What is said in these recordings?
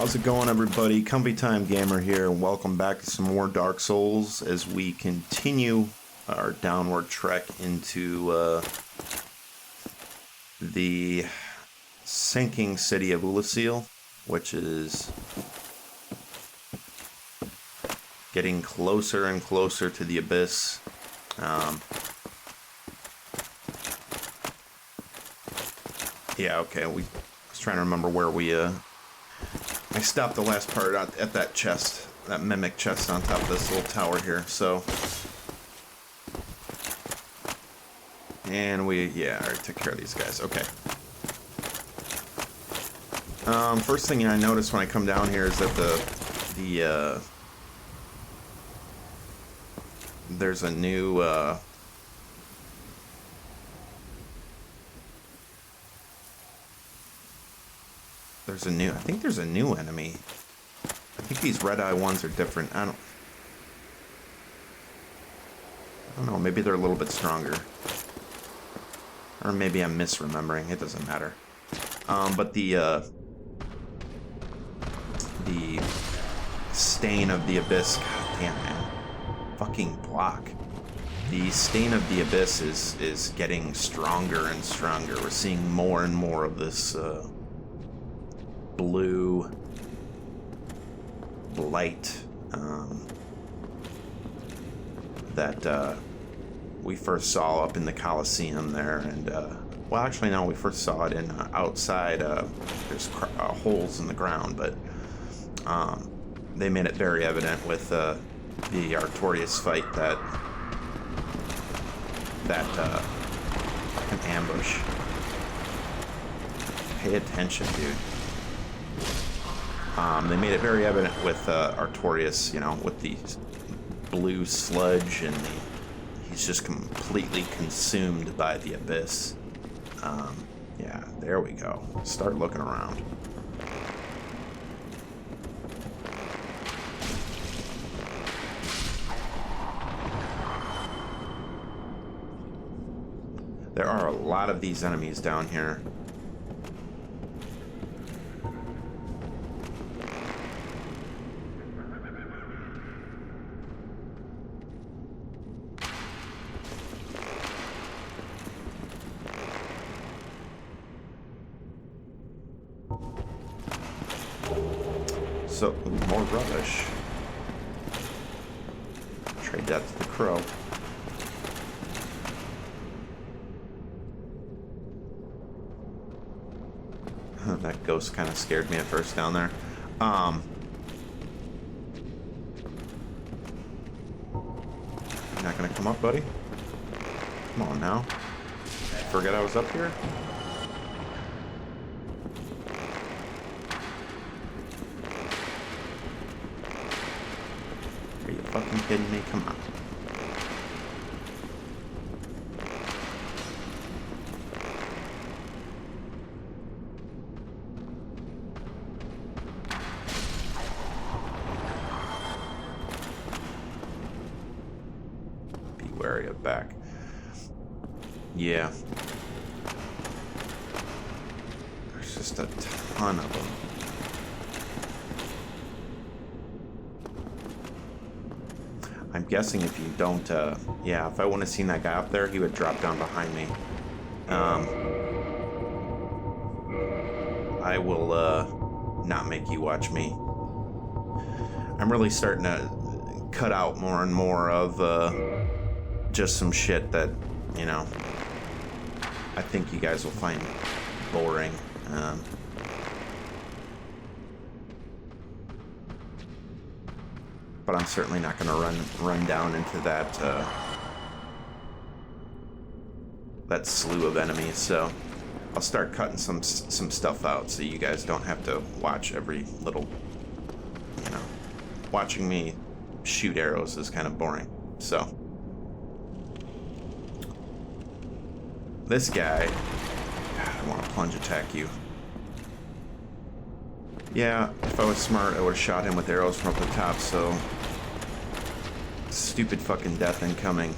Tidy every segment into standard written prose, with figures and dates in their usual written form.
How's it going, everybody? Comfy Time Gamer here, and welcome back to some more Dark Souls as we continue our downward trek into the sinking city of Lucerne, which is getting closer and closer to the abyss. Yeah, okay, I was trying to remember where I stopped the last part at that chest, that mimic chest on top of this little tower here, so. And I already took care of these guys, okay. First thing I notice when I come down here is that there's a new, I think there's a new enemy. I think these red eye ones are different. I don't know, maybe they're a little bit stronger. Or maybe I'm misremembering, it doesn't matter. But the Stain of the Abyss, god damn man. Fucking block. The Stain of the Abyss is getting stronger and stronger. We're seeing more and more of this blue light that we first saw up in the Colosseum there, and well, actually no, we first saw it in outside. There's holes in the ground, but they made it very evident with the Artorias fight that an ambush. Pay attention, dude. They made it very evident with Artorias, you know, with the blue sludge, and he's just completely consumed by the abyss. Yeah, there we go. Start looking around. There are a lot of these enemies down here. So, more rubbish. Trade that to the crow. That ghost kind of scared me at first down there. You're not gonna come up, buddy? Come on now. Forget I was up here? Are you fucking kidding me? Come on. Be wary of back. Yeah. There's just a ton of them. I'm guessing if you don't, yeah, if I wouldn't have seen that guy up there, he would drop down behind me. I will, not make you watch me. I'm really starting to cut out more and more of, just some shit that, you know, I think you guys will find boring. But I'm certainly not going to run down into that that slew of enemies. So I'll start cutting some stuff out so you guys don't have to watch every little, you know, watching me shoot arrows is kind of boring. So this guy, God, I want to plunge attack you. Yeah, if I was smart, I would have shot him with arrows from up the top, so stupid fucking death incoming.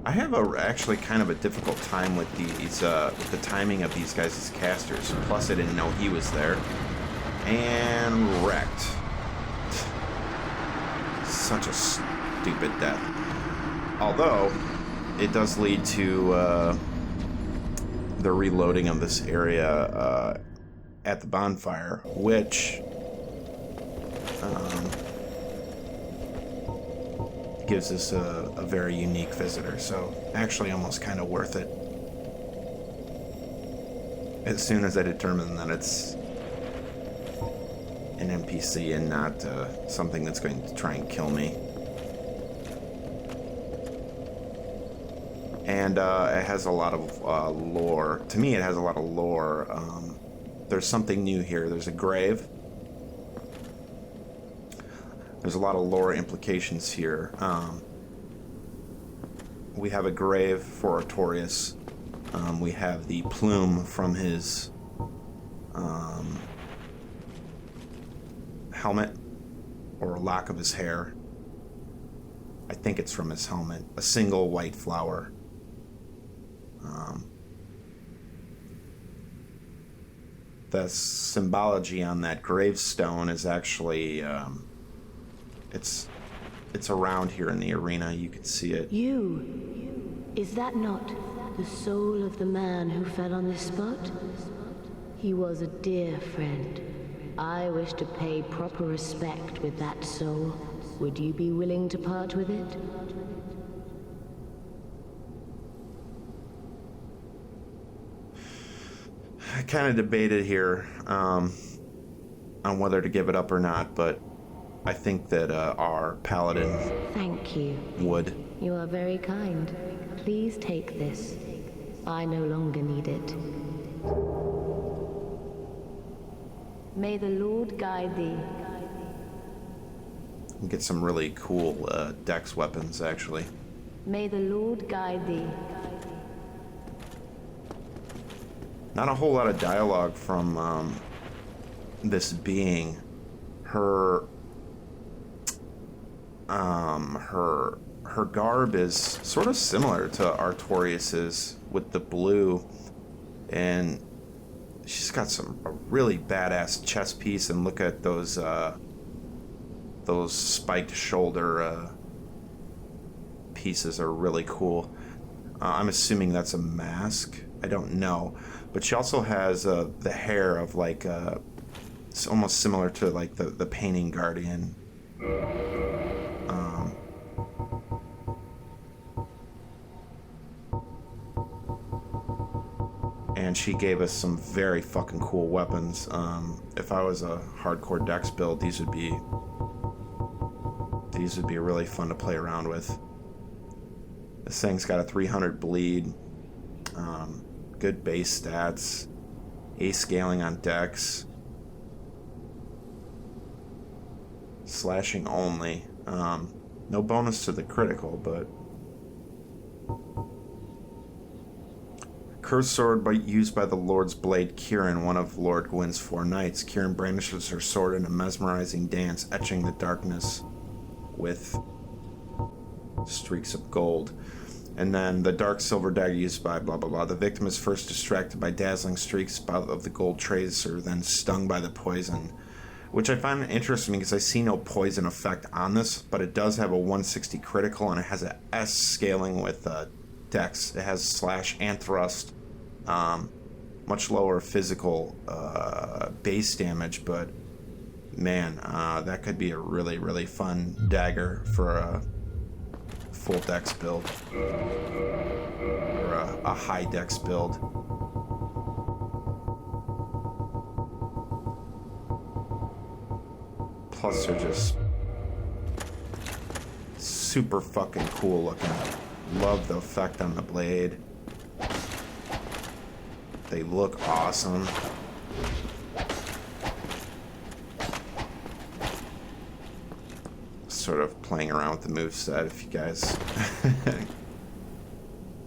I have actually kind of a difficult time with these, with the timing of these guys as casters. Plus, I didn't know he was there. And wrecked. Such a stupid death. Although, it does lead to the reloading of this area at the bonfire, which gives us a very unique visitor. So, actually almost kind of worth it. As soon as I determine that it's an NPC and not something that's going to try and kill me. And it has a lot of lore. To me, it has a lot of lore. There's something new here. There's a grave. There's a lot of lore implications here. We have a grave for Artorias. We have the plume from his helmet, or a lock of his hair. I think it's from his helmet. A single white flower. The symbology on that gravestone is actually it's around here in the arena. You can see it. Is that not the soul of the man who fell on this spot? He was a dear friend. I wish to pay proper respect with that soul. Would you be willing to part with it? I kind of debated here on whether to give it up or not, but I think that our paladin Thank you. would. You are very kind. Please take this. I no longer need it. May the Lord guide thee. Get some really cool dex weapons, actually. May the Lord guide thee. Not a whole lot of dialogue from this being. Her garb is sort of similar to Artorias's with the blue, and she's got a really badass chest piece. And look at those spiked shoulder pieces are really cool. I'm assuming that's a mask. I don't know, but she also has the hair of like it's almost similar to like the painting guardian. And she gave us some very fucking cool weapons. If I was a hardcore dex build, these would be really fun to play around with. This thing's got a 300 bleed, good base stats, A scaling on dex, slashing only. No bonus to the critical, but cursed sword used by the Lord's blade Kieran, one of Lord Gwyn's 4 knights. Kieran brandishes her sword in a mesmerizing dance, etching the darkness with streaks of gold. And then the dark silver dagger used by blah blah blah. The victim is first distracted by dazzling streaks of the gold tracer, then stung by the poison. Which I find interesting because I see no poison effect on this, but it does have a 160 critical, and it has a S scaling with dex. It has slash and thrust. Much lower physical base damage, but man, that could be a really, really fun dagger for a full dex build. Or a high dex build. Plus they're just super fucking cool looking. Love the effect on the blade. They look awesome. Sort of playing around with the moveset, if you guys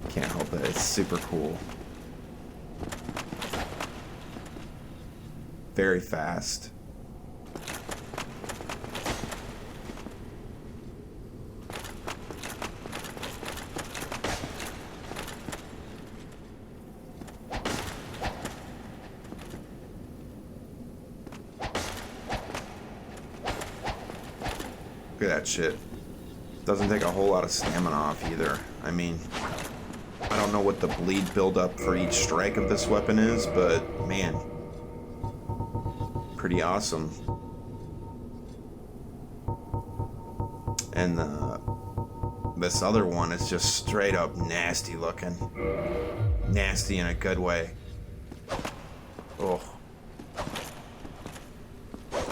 can't help it. It's super cool. Very fast. Look at that shit. Doesn't take a whole lot of stamina off either. I mean, I don't know what the bleed buildup for each strike of this weapon is, but man, pretty awesome. And this other one is just straight up nasty looking. Nasty in a good way. Oh.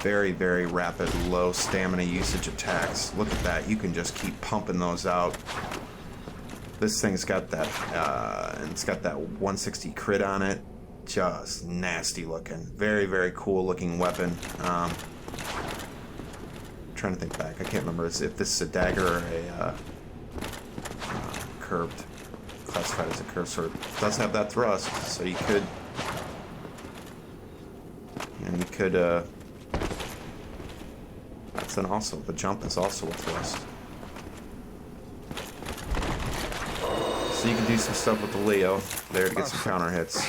Very, very rapid, low stamina usage attacks. Look at that. You can just keep pumping those out. This thing's got that, and it's got that 160 crit on it. Just nasty looking. Very, very cool looking weapon. Trying to think back. I can't remember if this is a dagger or a curved, classified as a curved sword. It does have that thrust, so you could, that's then also, the jump is also a thrust. So you can do some stuff with the Leo there to get some counter hits.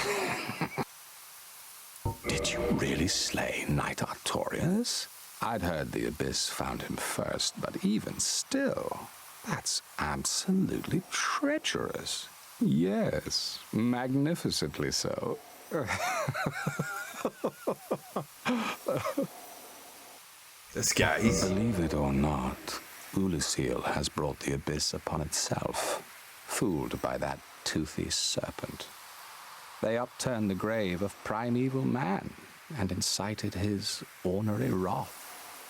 Did you really slay Knight Artorias? I'd heard the Abyss found him first, but even still, that's absolutely treacherous. Yes, magnificently so. This guy, he's... Believe it or not, Lucerne has brought the Abyss upon itself, fooled by that toothy serpent. They upturned the grave of primeval man and incited his ornery wrath.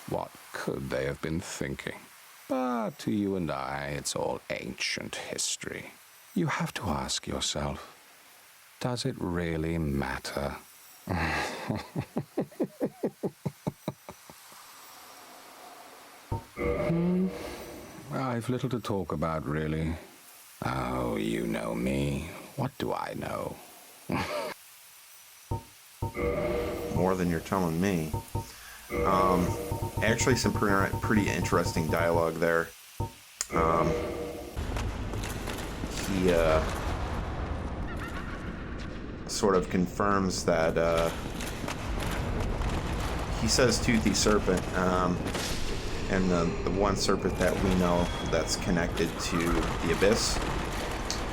What could they have been thinking? But to you and I, it's all ancient history. You have to ask yourself, does it really matter? I've little to talk about, really. Oh, you know me. What do I know? More than you're telling me. Actually, some pretty interesting dialogue there. He sort of confirms that he says toothy serpent, and the one serpent that we know that's connected to the Abyss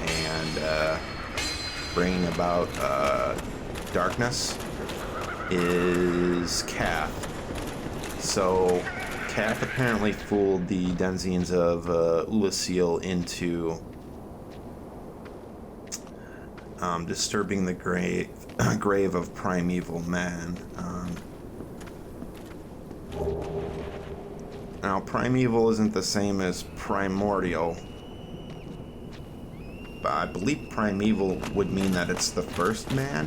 and bringing about darkness is Cath. So Cath apparently fooled the denizens of Lucerne into disturbing the grave of primeval man. Now, primeval isn't the same as primordial, but I believe primeval would mean that it's the first man,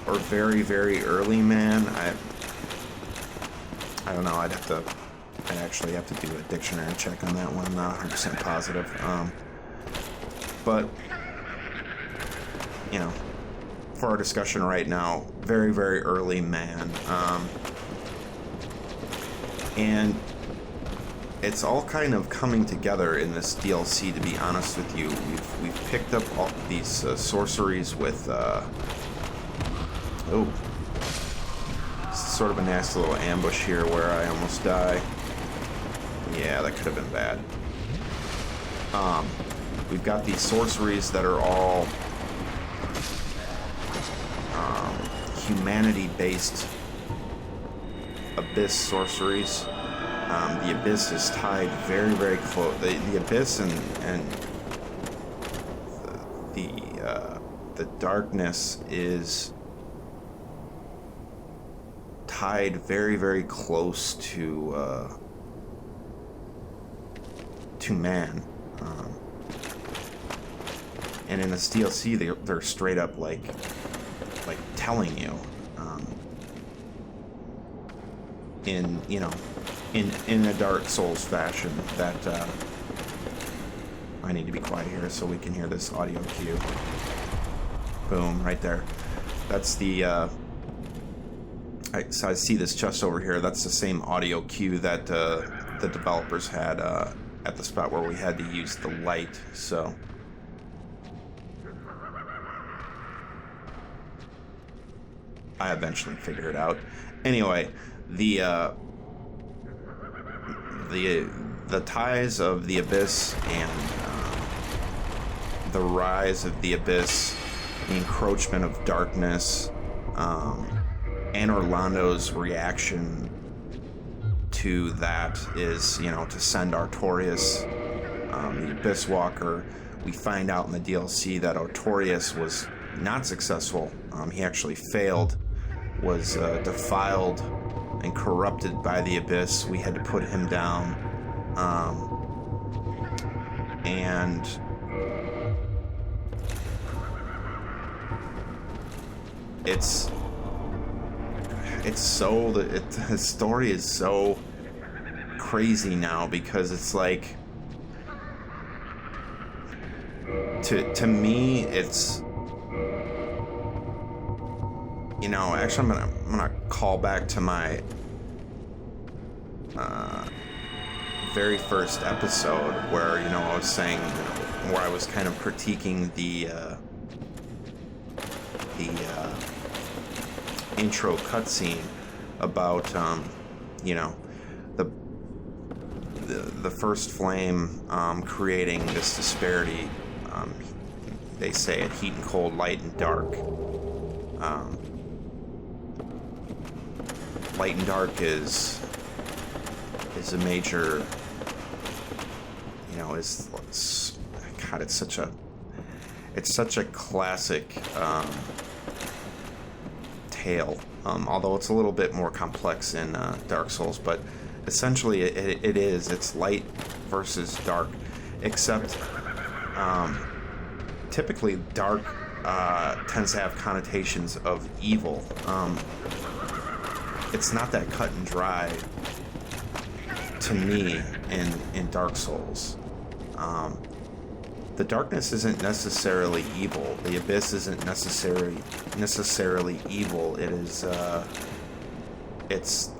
or very, very early man. I don't know. I'd actually have to do a dictionary check on that one. I'm not 100% positive. But, you know, for our discussion right now, very, very early man. And it's all kind of coming together in this DLC, to be honest with you. We've picked up all these sorceries with, oh, sort of a nasty little ambush here where I almost die. Yeah, that could have been bad. We've got these sorceries that are all humanity-based Abyss sorceries. The Abyss is tied very, very close. The Abyss and the darkness is tied very, very close to man. And in this DLC, they're straight up like telling you, in a Dark Souls fashion, that I need to be quiet here so we can hear this audio cue. Boom, right there. That's the so I see this chest over here. That's the same audio cue that the developers had at the spot where we had to use the light. So I eventually figured it out. Anyway, the the ties of the Abyss and the rise of the Abyss, the encroachment of darkness, Anor Londo's reaction to that is, to send Artorias, the Abyss Walker. We find out in the DLC that Artorias was not successful. He actually failed, was defiled and corrupted by the Abyss. We had to put him down. And the story is so crazy now, because it's like, to me, it's, actually I'm gonna call back to my very first episode where, I was saying, where I was kind of critiquing the intro cutscene about, the first flame creating this disparity. They say it heat and cold, light and dark. Light and dark is a major, God, it's such a classic tale. Although it's a little bit more complex in Dark Souls, but essentially it's light versus dark, except typically dark tends to have connotations of evil. It's not that cut and dry to me in Dark Souls. The darkness isn't necessarily evil. The Abyss isn't necessarily evil. It is it's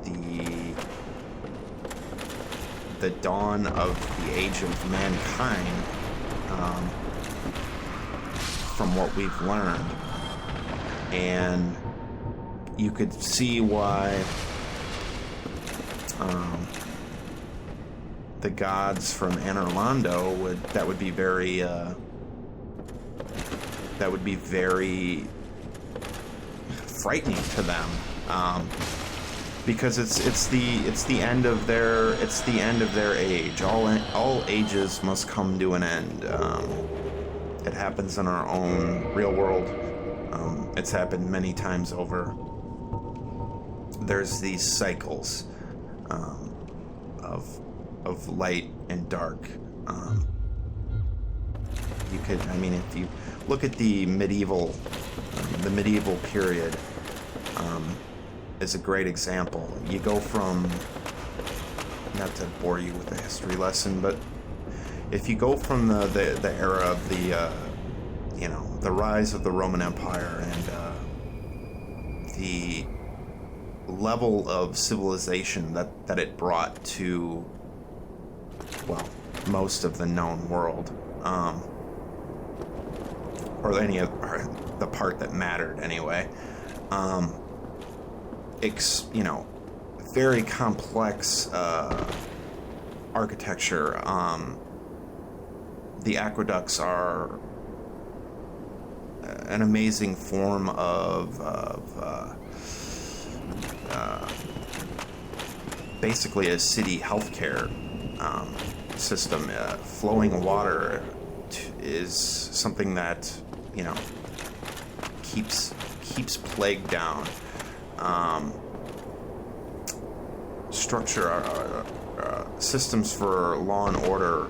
the dawn of the age of mankind, from what we've learned. And you could see why the gods from Anor Londo would be very frightening to them, because it's the end of their age. All ages must come to an end. It happens in our own real world. It's happened many times over. There's these cycles of light and dark. If you look at the medieval period, is a great example. You go from, not to bore you with a history lesson, but if you go from the era of the rise of the Roman Empire and the level of civilization that it brought to, well, most of the known world, or the part that mattered anyway. Very complex architecture. The aqueducts are an amazing form of basically a city healthcare system. Flowing water is something that keeps plague down. Structure systems for law and order,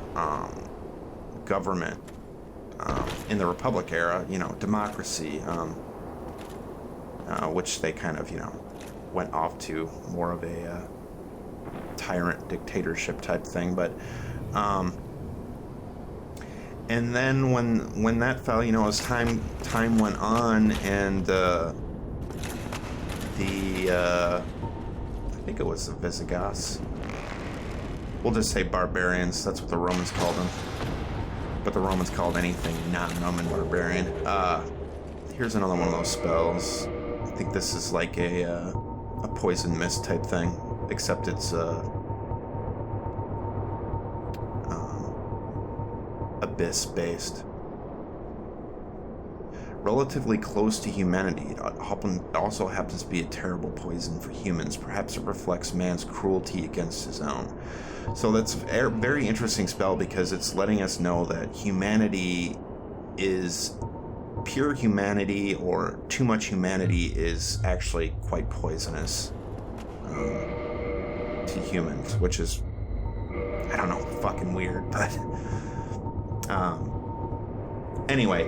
government in the Republic era, democracy, which they kind of went off to more of a tyrant dictatorship type thing. But and then when that fell, as time went on, and I think it was the Visigoths. We'll just say barbarians. That's what the Romans called them. But the Romans called anything non-Roman barbarian. Here's another one of those spells. I think this is like a poison mist type thing, except it's abyss-based. Relatively close to humanity, it also happens to be a terrible poison for humans. Perhaps it reflects man's cruelty against his own. So that's a very interesting spell because it's letting us know that humanity is pure humanity, or too much humanity is actually quite poisonous to humans, which is, I don't know, fucking weird, but anyway,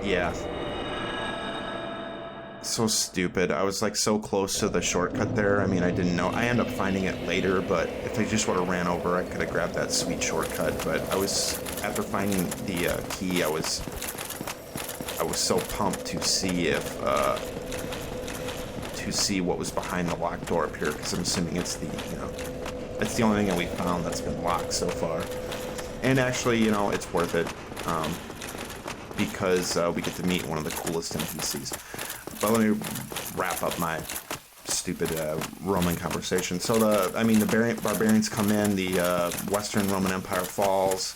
yeah. So stupid. I was like so close to the shortcut there. I mean, I didn't know. I ended up finding it later, but if I just would have ran over, I could have grabbed that sweet shortcut. But after finding the key, I was so pumped to see what was behind the locked door up here, because I'm assuming it's it's the only thing that we found that's been locked so far. And actually, it's worth it. Because we get to meet one of the coolest NPCs. But let me wrap up my stupid Roman conversation. So the barbarians come in, the Western Roman Empire falls,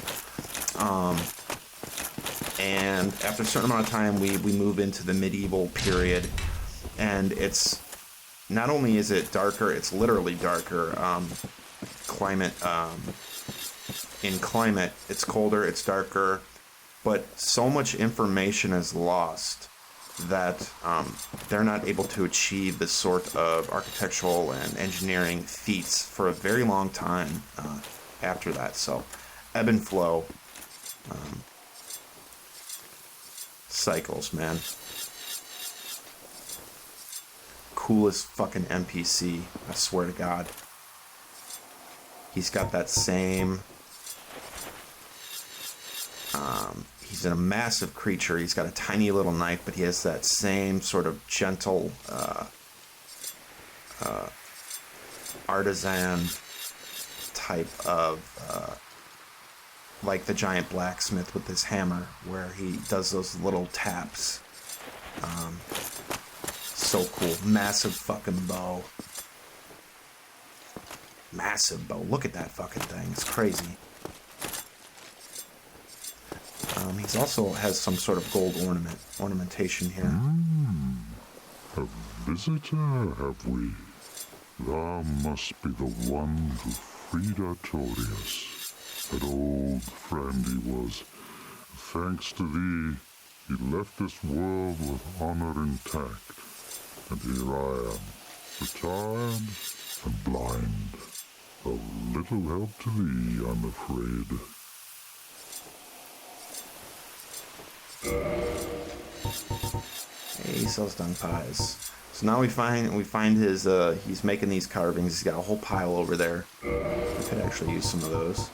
and after a certain amount of time, we move into the medieval period, and it's not only is it darker, it's literally darker. In climate, it's colder, it's darker. But so much information is lost that they're not able to achieve this sort of architectural and engineering feats for a very long time after that. So, ebb and flow. Cycles, man. Coolest fucking NPC, I swear to God. He's got that same... he's a massive creature. He's got a tiny little knife, but he has that same sort of gentle artisan type of like the giant blacksmith with his hammer, where he does those little taps. So cool. Massive fucking bow. Massive bow. Look at that fucking thing. It's crazy. He also has some sort of gold ornamentation here. A visitor, have we? Thou must be the one who freed Artorias. That old friend he was. Thanks to thee, he left this world with honor intact. And here I am, retired and blind. Of little help to thee, I'm afraid. Hey, he sells dung pies. So now we find his he's making these carvings. He's got a whole pile over there. I could actually use some of those.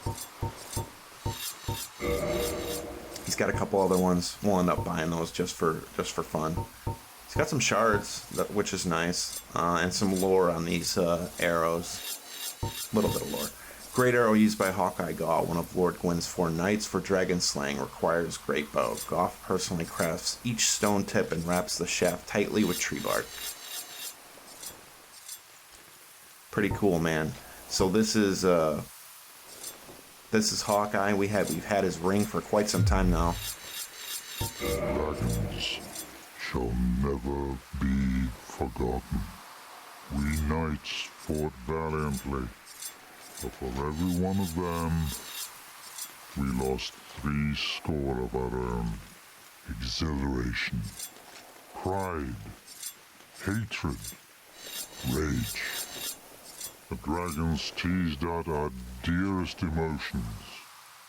He's got a couple other ones. We'll end up buying those just for fun. He's got some shards, which is nice, and some lore on these arrows. A little bit of lore. Great arrow used by Hawkeye Gaw, one of Lord Gwyn's 4 knights for dragon slaying, requires great bow. Goff personally crafts each stone tip and wraps the shaft tightly with tree bark. Pretty cool, man. So this is Hawkeye. We've had his ring for quite some time now. Dragons shall never be forgotten. We knights fought valiantly. But for every one of them, we lost 70 of our own. Exhilaration, pride, hatred, rage. The dragons teased out our dearest emotions.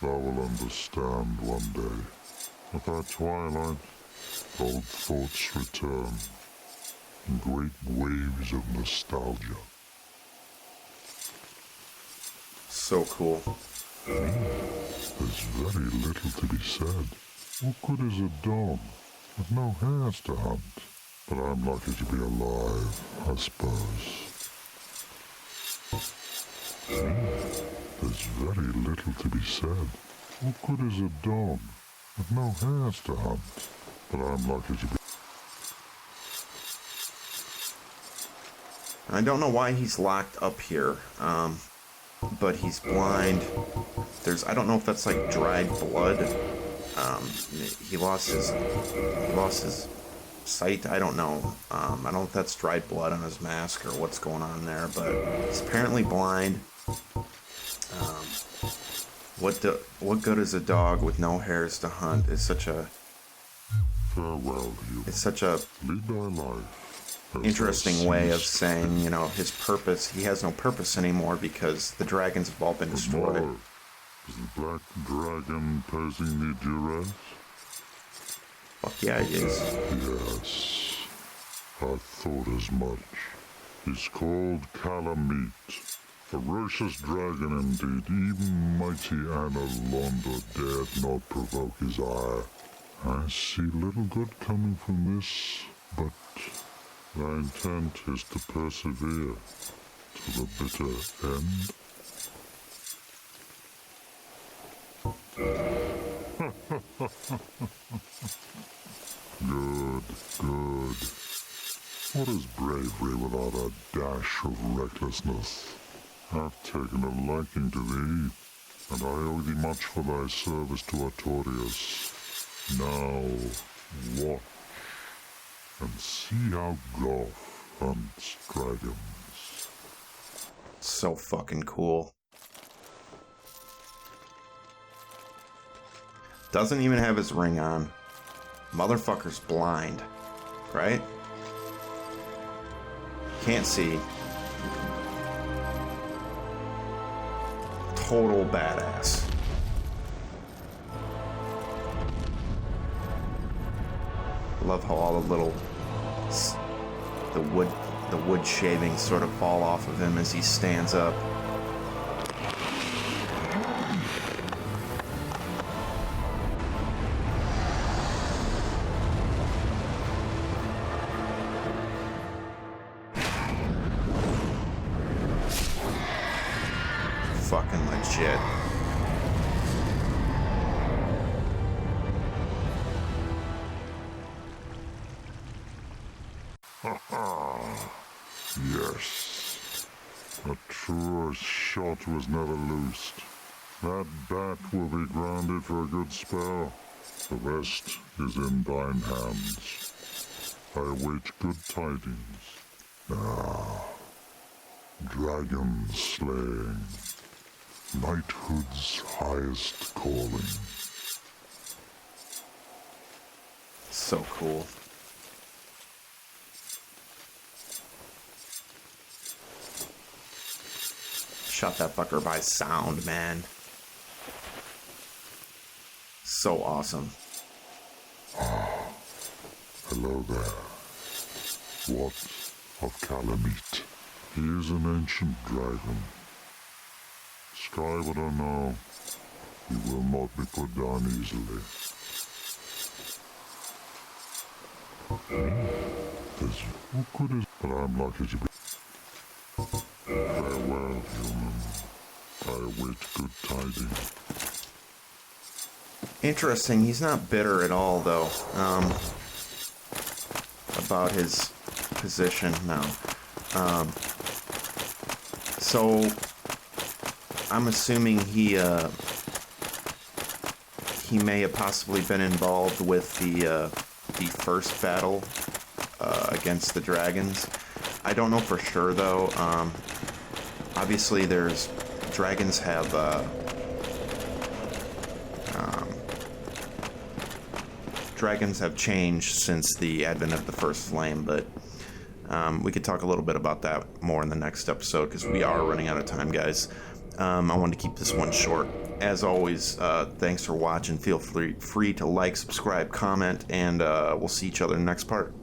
Thou will understand one day. At our twilight, old thoughts return in great waves of nostalgia. So cool. There's very little to be said. What good is a dog with no hairs to hunt? But I'm lucky to be alive, I suppose. There's very little to be said. What good is a dog with no hairs to hunt? But I'm lucky to be... I don't know why he's locked up here. But he's blind. I don't know if that's like dried blood. He lost his sight. I don't know. I don't know if that's dried blood on his mask or what's going on there, but he's apparently blind. What good is a dog with no hairs to hunt? It's such a Farewell, you. it's such a Lead thy life. As interesting thou way of seest saying, you know, his purpose. He has no purpose anymore because the dragons have all been destroyed. Tomorrow, is the black dragon posing thee duress? Fuck yeah, he is. Yes, I thought as much. He's called Calamite. Ferocious dragon indeed. Even mighty Anor Londo dared not provoke his ire. I see little good coming from this, but thy intent is to persevere to the bitter end. Good, good. What is bravery without a dash of recklessness? I've taken a liking to thee, and I owe thee much for thy service to Artorias. Now, watch, and see how Goth hunts dragons. So fucking cool. Doesn't even have his ring on. Motherfucker's blind, right? Can't see. Total badass. Love how all the little the wood shavings sort of fall off of him as he stands up. Fucking legit. Yes, a truer shot was never loosed. That bat will be grounded for a good spell. The rest is in thine hands. I await good tidings. Ah, dragon slaying, knighthood's highest calling. So cool. Shot that fucker by sound, man. So awesome. Hello there. What of Calamite? He is an ancient dragon. Skyward or no, he will not be put down easily. There's what good is, but I'm lucky to be. Farewell, human. I await good tidings. Interesting. He's not bitter at all, though. About his position now. So I'm assuming he may have possibly been involved with the first battle against the dragons. I don't know for sure, though. Obviously, dragons have changed since the advent of the first flame, but we could talk a little bit about that more in the next episode because we are running out of time, guys. I wanted to keep this one short. As always, thanks for watching. Feel free to like, subscribe, comment, and we'll see each other in the next part.